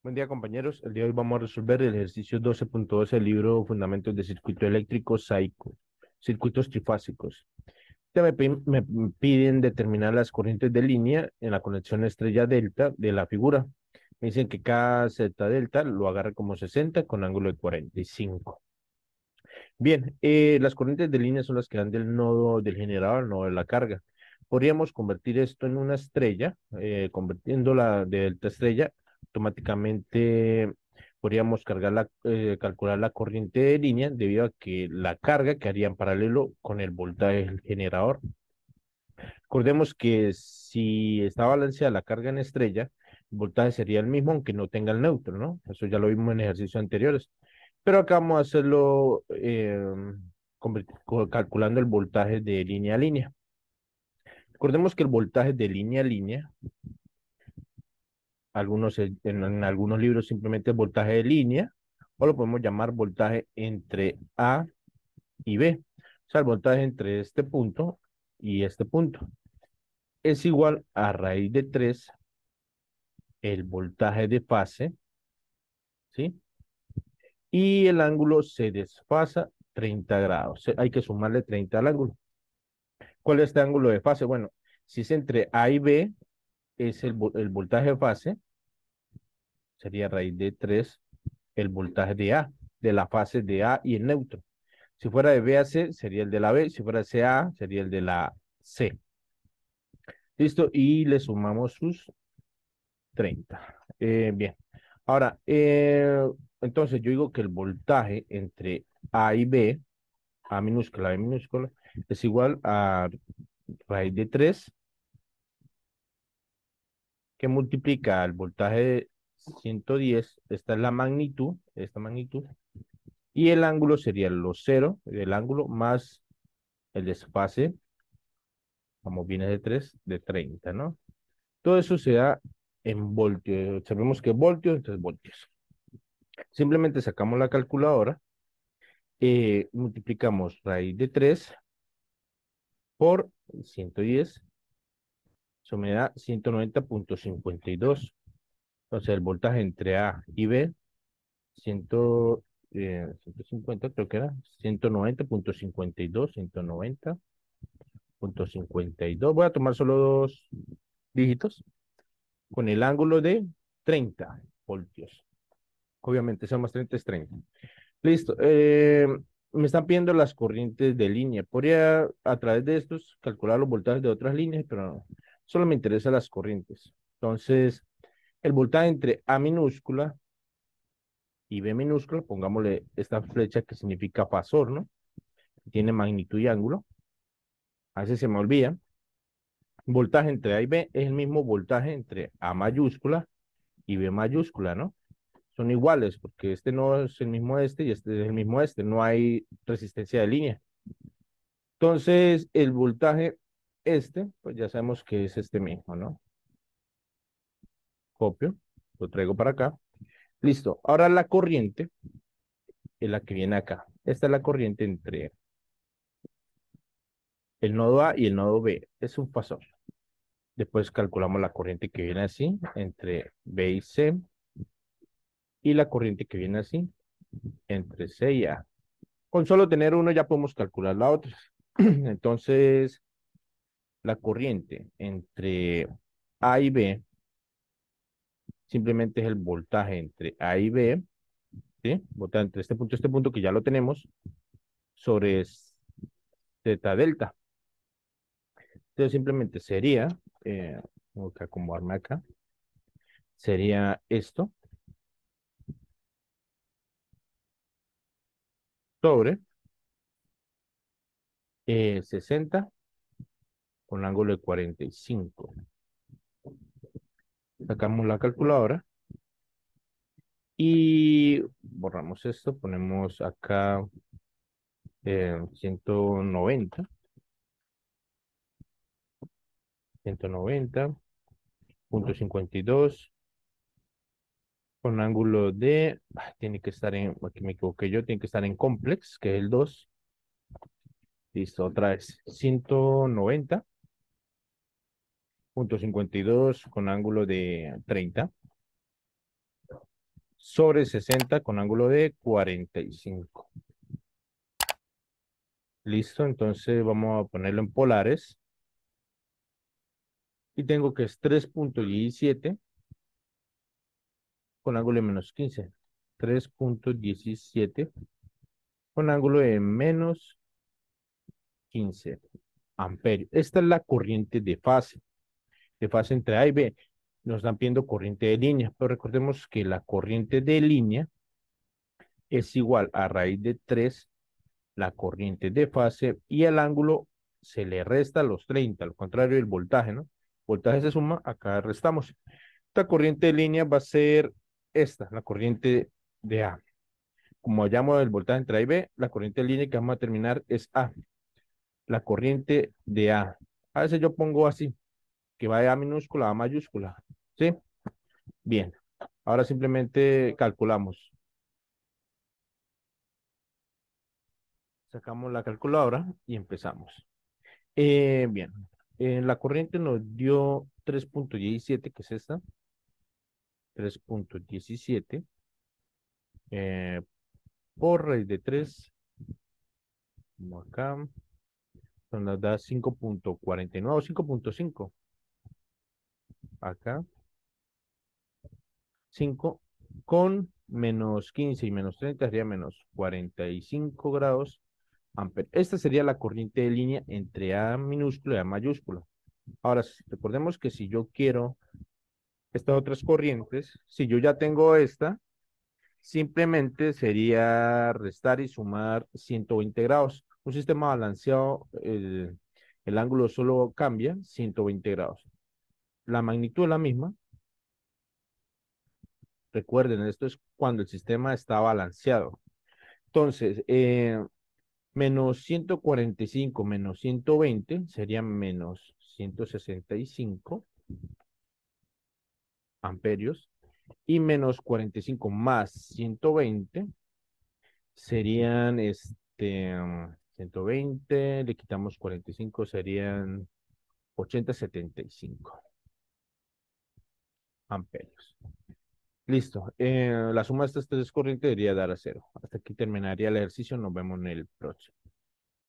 Buen día, compañeros. El día de hoy vamos a resolver el ejercicio 12.12 del libro Fundamentos de Circuito Eléctrico SAICO, circuitos trifásicos. Me piden determinar las corrientes de línea en la conexión estrella delta de la figura. Me dicen que cada zeta delta lo agarre como 60 con ángulo de 45. Bien, las corrientes de línea son las que van del nodo del generador al nodo de la carga. Podríamos convertir esto en una estrella, convirtiéndola de delta estrella, automáticamente podríamos calcular la corriente de línea debido a que la carga quedaría en paralelo con el voltaje del generador. Recordemos que si está balanceada la carga en estrella, el voltaje sería el mismo aunque no tenga el neutro, ¿no? Eso ya lo vimos en ejercicios anteriores. Pero acá vamos a hacerlo calculando el voltaje de línea a línea. Recordemos que el voltaje de línea a línea, en algunos libros simplemente es voltaje de línea, o lo podemos llamar voltaje entre A y B. O sea, el voltaje entre este punto y este punto es igual a raíz de 3 el voltaje de fase, ¿sí? Y el ángulo se desfasa 30 grados. Hay que sumarle 30 al ángulo. ¿Cuál es este ángulo de fase? Bueno, si es entre A y B, es el voltaje de fase, sería raíz de 3 el voltaje de A, de la fase de A y el neutro. Si fuera de B a C, sería el de la B. Si fuera de C a A, sería el de la C. Listo, y le sumamos sus 30. Bien. Ahora, entonces yo digo que el voltaje entre A y B, A minúscula, B minúscula, es igual a raíz de 3 que multiplica el voltaje de 110. Esta es la magnitud, esta magnitud, y el ángulo sería los 0 del ángulo más el desfase, como viene de 3 de 30, ¿no? Todo eso se da en voltios. Sabemos que voltios, entonces voltios. Simplemente sacamos la calculadora, multiplicamos raíz de 3 por 110, eso me da 190.52. Entonces el voltaje entre A y B, 150 creo que era, 190.52, 190.52. Voy a tomar solo dos dígitos con el ángulo de 30 voltios. Obviamente, sea más 30 es 30. Listo. Me están pidiendo las corrientes de línea. Podría a través de estos calcular los voltajes de otras líneas, pero no. Solo me interesan las corrientes. Entonces, el voltaje entre A minúscula y B minúscula, pongámosle esta flecha que significa fasor, ¿no? Tiene magnitud y ángulo. A veces se me olvida. Voltaje entre A y B es el mismo voltaje entre A mayúscula y B mayúscula, ¿no? Son iguales porque este no es el mismo este y este es el mismo este. No hay resistencia de línea. Entonces, el voltaje pues ya sabemos que es este mismo, ¿no? Copio, lo traigo para acá. Listo. Ahora la corriente es la que viene acá. Esta es la corriente entre el nodo A y el nodo B. Es un fasor. Después calculamos la corriente que viene así, entre B y C, y la corriente que viene así, entre C y A. Con solo tener uno ya podemos calcular la otra. Entonces, la corriente entre A y B simplemente es el voltaje entre A y B, ¿sí? Voltaje entre este punto que ya lo tenemos, sobre zeta delta. Entonces, simplemente sería, tengo que acomodarme acá, sería esto sobre 60 con ángulo de 45. Sacamos la calculadora y borramos esto, ponemos acá 190.52 con ángulo de, tiene que estar en, aquí me equivoqué yo, tiene que estar en complex, que es el 2. Listo, otra vez, 190.52 con ángulo de 30. sobre 60 con ángulo de 45. Listo, entonces vamos a ponerlo en polares. Y tengo que es 3,17 con ángulo de -15. 3,17 con ángulo de -15 amperios. Esta es la corriente de fase entre A y B. Nos están pidiendo corriente de línea, pero recordemos que la corriente de línea es igual a raíz de 3 la corriente de fase y el ángulo se le resta los 30, al contrario del voltaje, ¿no? Voltaje se suma, acá restamos. Esta corriente de línea va a ser esta, la corriente de A. Como hallamos el voltaje entre A y B, la corriente de línea que vamos a terminar es A, la corriente de A. A veces yo pongo así, que va de A minúscula a A mayúscula, ¿sí? Bien, ahora simplemente calculamos. Sacamos la calculadora y empezamos. Bien, la corriente nos dio 3,17, que es esta, 3,17 eh, por raíz de 3, como acá, nos da 5,49 o 5,5, acá, 5 con -15 y -30 sería -45 grados amperes. Esta sería la corriente de línea entre A minúscula y A mayúscula. Ahora, recordemos que si yo quiero estas otras corrientes, si yo ya tengo esta, simplemente sería restar y sumar 120 grados. Un sistema balanceado, el ángulo solo cambia 120 grados. La magnitud es la misma. Recuerden, esto es cuando el sistema está balanceado. Entonces, -145 menos 120 sería -165 amperios. Y -45 más 120 serían 120, le quitamos 45, serían 80,75 amperios. Listo. La suma de estas tres corrientes debería dar a cero. Hasta aquí terminaría el ejercicio. Nos vemos en el próximo.